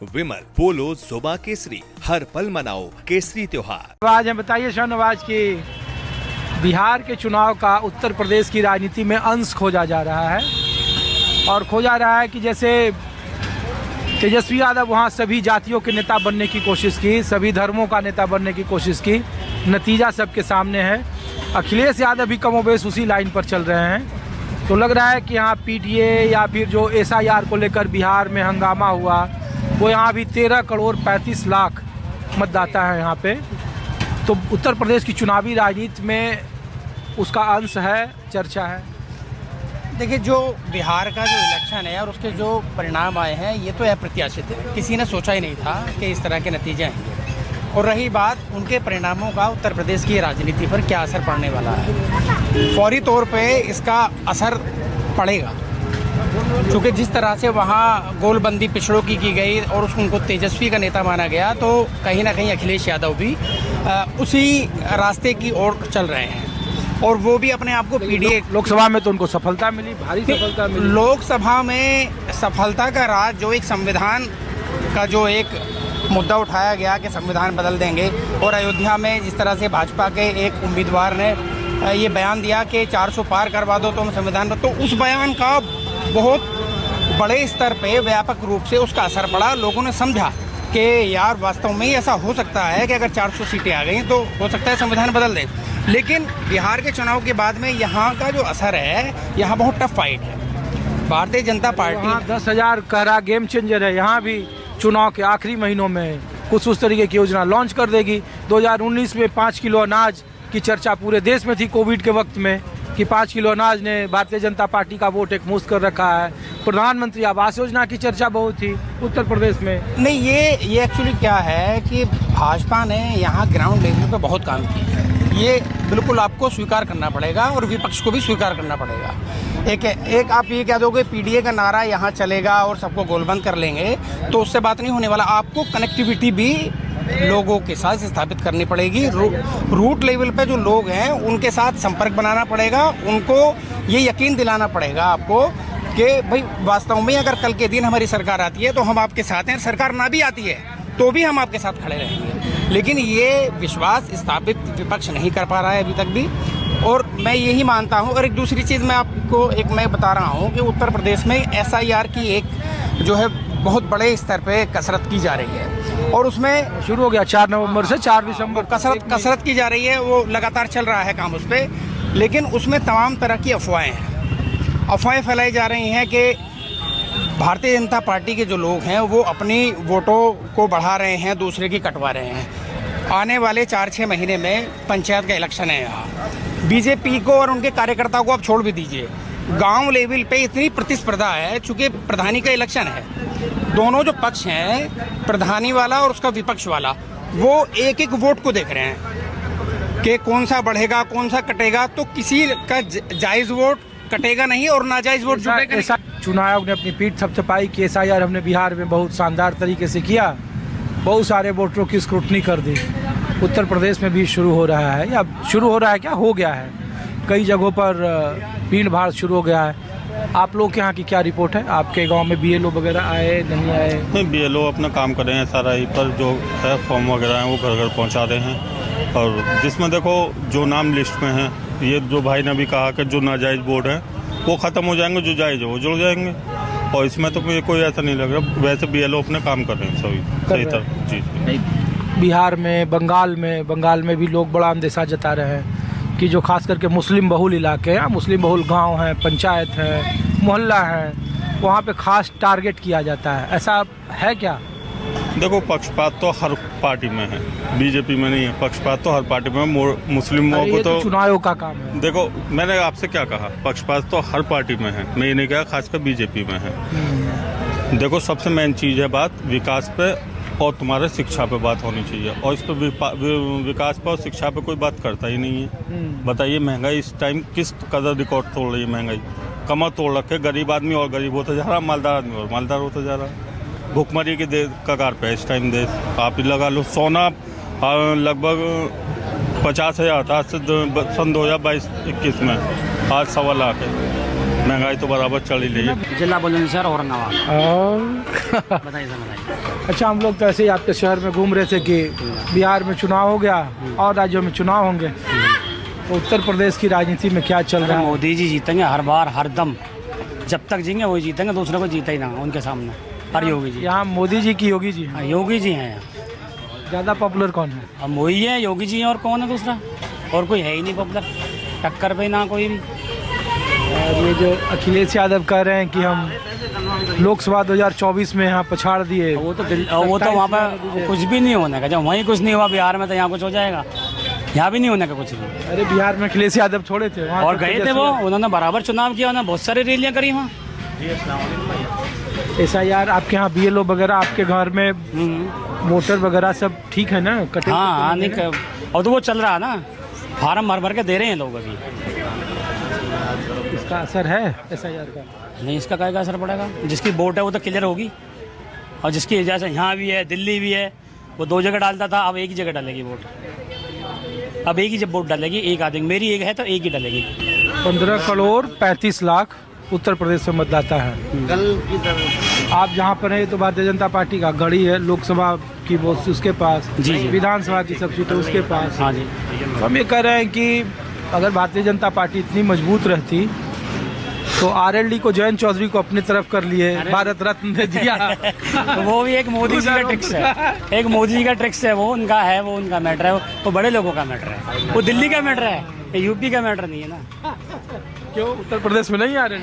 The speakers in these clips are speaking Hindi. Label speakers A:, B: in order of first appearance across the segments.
A: विमल पोलो जुबा केसरी, हर पल मनाओ केसरी त्योहार।
B: आज हम बताइए शाहनवाज की बिहार के चुनाव का उत्तर प्रदेश की राजनीति में अंश खोजा जा रहा है और खोजा रहा है कि जैसे तेजस्वी यादव वहाँ सभी जातियों के नेता बनने की कोशिश की, सभी धर्मों का नेता बनने की कोशिश की, नतीजा सबके सामने है। अखिलेश यादव भी कमोबेश उसी लाइन पर चल रहे हैं। तो लग रहा है कि यहाँ पीटीए या फिर जो एसआईआर को लेकर बिहार में हंगामा हुआ, वो यहाँ भी 13 करोड़ 35 लाख मतदाता है यहाँ पे। तो उत्तर प्रदेश की चुनावी राजनीति में उसका अंश है, चर्चा है।
C: देखिए, जो बिहार का जो इलेक्शन है और उसके जो परिणाम आए हैं, ये तो अप्रत्याशित है। किसी ने सोचा ही नहीं था कि इस तरह के नतीजे आएंगे। और रही बात उनके परिणामों का उत्तर प्रदेश की राजनीति पर क्या असर पड़ने वाला है, फौरी तौर पे इसका असर पड़ेगा, क्योंकि जिस तरह से वहाँ गोलबंदी पिछड़ों की गई और उनको तेजस्वी का नेता माना गया, तो कहीं ना कहीं अखिलेश यादव भी उसी रास्ते की ओर चल रहे हैं। और वो भी अपने आप को पीडीए
B: लोकसभा में तो उनको सफलता मिली, भारी सफलता मिली।
C: लोकसभा में सफलता का राज जो एक संविधान का जो एक मुद्दा उठाया गया कि संविधान बदल देंगे, और अयोध्या में जिस तरह से भाजपा के एक उम्मीदवार ने ये बयान दिया कि 400 पार करवा दो तो हम संविधान, तो उस बयान का बहुत बड़े स्तर पे व्यापक रूप से उसका असर पड़ा। लोगों ने समझा कि यार वास्तव में ही ऐसा हो सकता है कि अगर 400 सीटें आ गई तो हो सकता है संविधान बदल दे। लेकिन बिहार के चुनाव के बाद में यहाँ का जो असर है, यहाँ बहुत टफ फाइट है। भारतीय जनता पार्टी
B: 10,000 कह रहा गेम चेंजर है। यहाँ भी चुनाव के आखिरी महीनों में कुछ उस तरीके की योजना लॉन्च कर देगी। 2019 में 5 किलो अनाज की चर्चा पूरे देश में थी कोविड के वक्त में, कि 5 किलो अनाज ने भारतीय जनता पार्टी का वोट एक मुश्त कर रखा है। प्रधानमंत्री आवास योजना की चर्चा बहुत थी उत्तर प्रदेश में।
C: नहीं, ये एक्चुअली क्या है कि भाजपा ने यहाँ ग्राउंड लेवल पे बहुत काम किया है। ये बिल्कुल आपको स्वीकार करना पड़ेगा और विपक्ष को भी स्वीकार करना पड़ेगा। एक आप ये कह दोगे पीडीए का नारा यहाँ चलेगा और सबको गोलबंद कर लेंगे, तो उससे बात नहीं होने वाला। आपको कनेक्टिविटी भी लोगों के साथ स्थापित करनी पड़ेगी। रूट लेवल पे जो लोग हैं उनके साथ संपर्क बनाना पड़ेगा। उनको ये यकीन दिलाना पड़ेगा आपको कि भाई वास्तव में अगर कल के दिन हमारी सरकार आती है तो हम आपके साथ हैं, सरकार ना भी आती है तो भी हम आपके साथ खड़े रहेंगे। लेकिन ये विश्वास स्थापित विपक्ष नहीं कर पा रहा है अभी तक भी, और मैं यही मानता हूँ। और एक दूसरी चीज़ मैं आपको मैं बता रहा हूँ कि उत्तर प्रदेश में एसआईआर की एक जो है बहुत बड़े स्तर पे कसरत की जा रही है, और उसमें
B: शुरू हो गया 4 नवंबर से 4 दिसंबर
C: कसरत की जा रही है। वो लगातार चल रहा है काम उस पर, लेकिन उसमें तमाम तरह की अफवाहें फैलाई जा रही हैं कि भारतीय जनता पार्टी के जो लोग हैं वो अपनी वोटों को बढ़ा रहे हैं, दूसरे की कटवा रहे हैं। आने वाले 4-6 महीने में पंचायत का इलेक्शन है यहाँ। बीजेपी को और उनके कार्यकर्ताओं को आप छोड़ भी दीजिए, गांव लेवल पे इतनी प्रतिस्पर्धा है, चूंकि प्रधानी का इलेक्शन है। दोनों जो पक्ष हैं, प्रधानी वाला और उसका विपक्ष वाला, वो एक एक वोट को देख रहे हैं कि कौन सा बढ़ेगा कौन सा कटेगा। तो किसी का जायज़ वोट कटेगा नहीं और नाजायज वोट जुड़ेगा नहीं।
B: चुनाव आयोग ने अपनी पीठ थपथपाई कि एसआईआर हमने बिहार में बहुत शानदार तरीके से किया, बहुत सारे वोटरों की स्क्रूटनी कर दी। उत्तर प्रदेश में भी शुरू हो रहा है, या शुरू हो रहा है क्या, हो गया है। कई जगहों पर भीड़ भाड़ शुरू हो गया है। आप लोग के यहाँ की क्या रिपोर्ट है? आपके गांव में बीएलओ वगैरह आए नहीं आए?
D: नहीं, बीएलओ अपना काम कर रहे हैं। SRI पर जो है फॉर्म वगैरह हैं वो घर घर पहुँचा रहे हैं। और जिसमें देखो जो नाम लिस्ट में है, ये जो भाई ने भी कहा कि जो नाजायज़ वोट है वो ख़त्म हो जाएंगे, जो जायज़ है वो जुड़ जाएंगे। और इसमें तो मुझे कोई ऐसा नहीं लग रहा। वैसे बीएलओ अपने काम कर रहे हैं सभी सही तरह। जी,
B: बिहार में, बंगाल में भी लोग बड़ा अंदेशा जता रहे हैं कि जो खास करके मुस्लिम बहुल इलाके हैं, मुस्लिम बहुल गांव हैं, पंचायत हैं, मोहल्ला हैं, वहाँ पे खास टारगेट किया जाता है। ऐसा है क्या?
D: देखो, पक्षपात तो हर पार्टी में है, बीजेपी में नहीं है। पक्षपात तो हर पार्टी में है। मुस्लिमों को तो
B: चुनाव का काम है।
D: देखो, मैंने आपसे क्या कहा, पक्षपात तो हर पार्टी में है, मैं ये नहीं कहा खासकर बीजेपी में है। देखो, सबसे मेन चीज़ है बात विकास पे और तुम्हारे शिक्षा पे बात होनी चाहिए, और इस पर विकास पे और शिक्षा पे कोई बात करता ही नहीं है। बताइए, महंगाई इस टाइम किस कदर रिकॉर्ड तोड़ रही है। महंगाई कमर तोड़ रखे, गरीब आदमी और गरीब होता जा रहा, मालदार आदमी और मालदार होता जा रहा। भुखमरी के कगार पे इस टाइम देश। आप ही लगा लो, सोना लगभग 50,000 था सन 2022-21 में, आज 1.25 लाख है। महंगाई तो बराबर चल ही रही है।
E: जिला बुलंदशहर औरंगाबाद।
B: और
E: बताइए सर, बताइए।
B: अच्छा, हम लोग तो ऐसे ही आपके शहर में घूम रहे थे कि बिहार में चुनाव हो गया और राज्यों में चुनाव होंगे, तो उत्तर प्रदेश की राजनीति में क्या चल रहा है?
E: मोदी जी जीतेंगे हर बार, हर दम, जब तक जींगे वही जीतेंगे, दूसरे को जीता ही ना उनके सामने। हर योगी जी,
B: यहाँ मोदी जी की योगी जी
E: हाँ, योगी जी हैं।
B: ज़्यादा पॉपुलर कौन है?
E: हम वही है, योगी जी हैं, और कौन है दूसरा? और कोई है ही नहीं पॉपुलर, टक्कर पे ना कोई भी।
B: और ये जो अखिलेश यादव कह रहे हैं कि हम लोकसभा 2024 में यहाँ पछाड़ दिए,
E: वो तो वहाँ पर कुछ भी नहीं होने का। जब वहीं कुछ नहीं हुआ बिहार में, तो यहाँ कुछ हो जाएगा? यहाँ भी नहीं होने का कुछ भी।
B: अरे बिहार में अखिलेश यादव छोड़े थे वहाँ
E: और गए थे वो, उन्होंने बराबर चुनाव किया, उन्होंने बहुत सारी रैलियाँ करी वहाँ।
B: ऐसा यार, आपके यहाँ BLO वगैरह, आपके घर में वोटर वगैरह सब ठीक है ना? कटे?
E: हाँ, नहीं और तो वो चल रहा है ना, फार्म भर भर के दे रहे हैं लोग अभी।
B: इसका असर है SIR का?
E: नहीं, इसका क्या असर पड़ेगा? जिसकी वोट है वो तो क्लियर होगी, और जिसकी जैसे यहाँ भी है, दिल्ली भी है, वो 2 जगह डालता था, अब एक ही जगह डालेगी वोट। अब एक ही जब वोट डालेगी, एक आदमी, मेरी एक है तो एक ही डालेगी।
B: 15 करोड़ 35 लाख उत्तर प्रदेश में मतदाता है। आप जहाँ पर हैं, ये तो भारतीय जनता पार्टी का गढ़ी है, लोकसभा की वोट उसके पास,
E: जी।
B: विधानसभा की सब सीटें उसके पास।
E: हाँ जी।
B: तो हम ये कह रहे हैं कि अगर भारतीय जनता पार्टी इतनी मजबूत रहती तो RLD को, जयंत चौधरी को अपनी तरफ कर लिए, भारत रत्न दे दिया।
E: तो वो भी एक मोदी जी का ट्रिक्स है, एक मोदी जी का ट्रिक्स है, वो उनका है, वो उनका मैटर है, वो बड़े लोगों का मैटर है, वो दिल्ली का मैटर है, ये यूपी का मैटर नहीं है ना।
B: क्यों उत्तर प्रदेश में नहीं आ रहे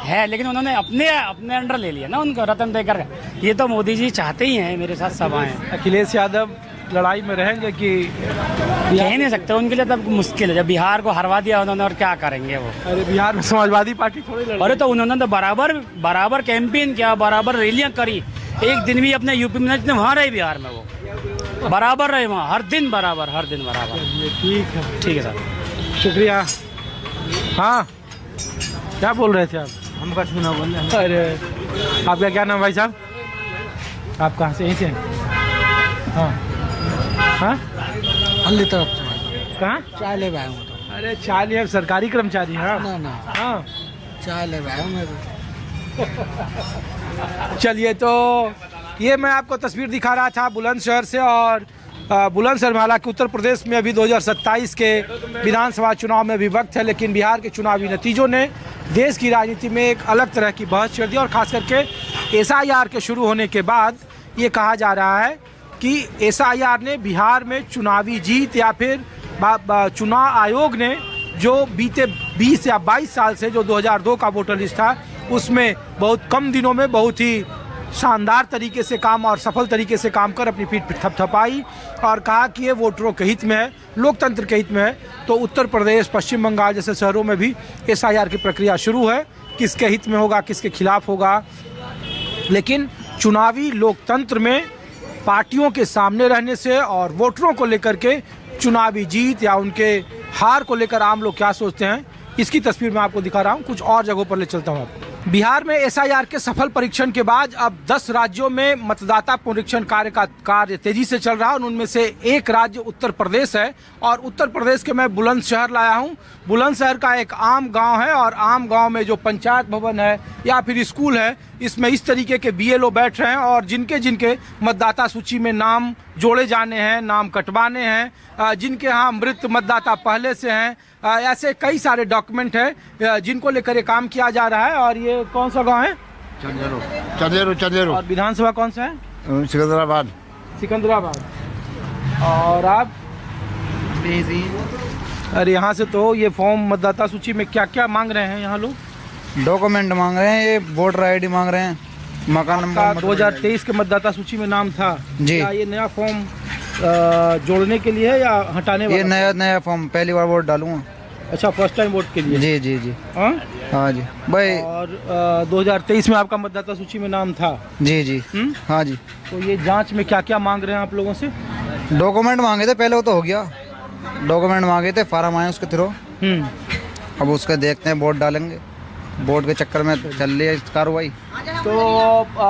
E: है, लेकिन उन्होंने अपने अंडर ले लिया ना उनको, रतन देकर। ये तो मोदी जी चाहते ही हैं मेरे साथ सब आए।
B: अखिलेश यादव लड़ाई में रहेंगे कि
E: कह नहीं सकते, उनके लिए तब मुश्किल है। जब बिहार को हरवा दिया उन्होंने, और क्या करेंगे वो?
B: अरे बिहार में समाजवादी पार्टी थोड़ी लड़ रही है।
E: अरे तो उन्होंने तो बराबर कैंपेन किया, बराबर रैलियां करी। एक दिन भी अपने यूपी में जितने वहाँ रहे, बिहार में वो बराबर रहे वहाँ, हर दिन बराबर। ठीक है सर,
B: शुक्रिया। हाँ, क्या बोल रहे थे आप?
E: हम कुछ ना बोल रहे।
B: अरे आपका क्या नाम भाई साहब? आप कहाँ से? यहीं से? हाँ हाँ,
C: अन्य तरफ से
B: कहाँ?
C: चाय ले आया हूँ। तो
B: अरे चाय लिए, सरकारी कर्मचारी हैं आप?
C: ना
B: हाँ,
C: चाय ले आया हूँ मैं।
B: चलिए, तो ये मैं आपको तस्वीर दिखा रहा था बुलंदशहर से। और बुलंदशहर में, हालांकि उत्तर प्रदेश में अभी 2027 के विधानसभा चुनाव में भी वक्त है, लेकिन बिहार के चुनावी नतीजों ने देश की राजनीति में एक अलग तरह की बहस छेड़ दी। और ख़ास करके SIR के शुरू होने के बाद ये कहा जा रहा है कि SIR ने बिहार में चुनावी जीत, या फिर चुनाव आयोग ने जो बीते 20 या 22 साल से जो 2002 का वोटर लिस्ट था, उसमें बहुत कम दिनों में बहुत ही शानदार तरीके से काम और सफल तरीके से काम कर अपनी पीठ थपथपाई और कहा कि ये वोटरों के हित में है, लोकतंत्र के हित में है। तो उत्तर प्रदेश, पश्चिम बंगाल जैसे शहरों में भी SIR की प्रक्रिया शुरू है। किसके हित में होगा, किसके खिलाफ होगा, लेकिन चुनावी लोकतंत्र में पार्टियों के सामने रहने से और वोटरों को लेकर के चुनावी जीत या उनके हार को लेकर आम लोग क्या सोचते हैं, इसकी तस्वीर मैं आपको दिखा रहा हूँ। कुछ और जगहों पर ले चलता हूँ आपको। बिहार में SIR के सफल परीक्षण के बाद अब 10 राज्यों में मतदाता पुनरीक्षण कार्य तेजी से चल रहा है। उनमें से एक राज्य उत्तर प्रदेश है, और उत्तर प्रदेश के मैं बुलंदशहर लाया हूँ। बुलंदशहर का एक आम गांव है, और आम गांव में जो पंचायत भवन है या फिर स्कूल है, इसमें इस तरीके के BLO बैठ रहे हैं, और जिनके मतदाता सूची में नाम जोड़े जाने हैं, नाम कटवाने हैं, जिनके यहाँ मृत मतदाता पहले से हैं, ऐसे कई सारे डॉक्यूमेंट हैं जिनको लेकर ये काम किया जा रहा है। और ये कौन सा गांव है? चंदेरो। और विधानसभा कौन सा है? सिकंदराबाद। और आप? अरे यहाँ से तो ये फॉर्म मतदाता सूची में क्या क्या मांग रहे हैं यहाँ लोग?
F: डॉक्यूमेंट मांग रहे हैं, ये वोटर ID मांग रहे हैं, मकान नंबर।
B: 2023 के मतदाता सूची में नाम था
F: जी।
B: क्या ये नया फॉर्म जोड़ने के लिए है या हटाने वाला?
F: ये नया फॉर्म, पहली बार वोट डालूंगा।
B: अच्छा, फर्स्ट टाइम वोट के लिए?
F: जी।
B: हाँ
F: हाँ जी भाई।
B: और 2023 में आपका मतदाता सूची में नाम था?
F: जी। हाँ जी।
B: तो ये जांच में क्या क्या मांग रहे हैं आप लोगों से?
F: डॉक्यूमेंट मांगे थे पहले, वो तो हो गया। डॉक्यूमेंट मांगे थे, फार्म आए उसके थ्रू। अब उसका देखते हैं, वोट डालेंगे। वोट के चक्कर में चल रही है कार्रवाई।
B: तो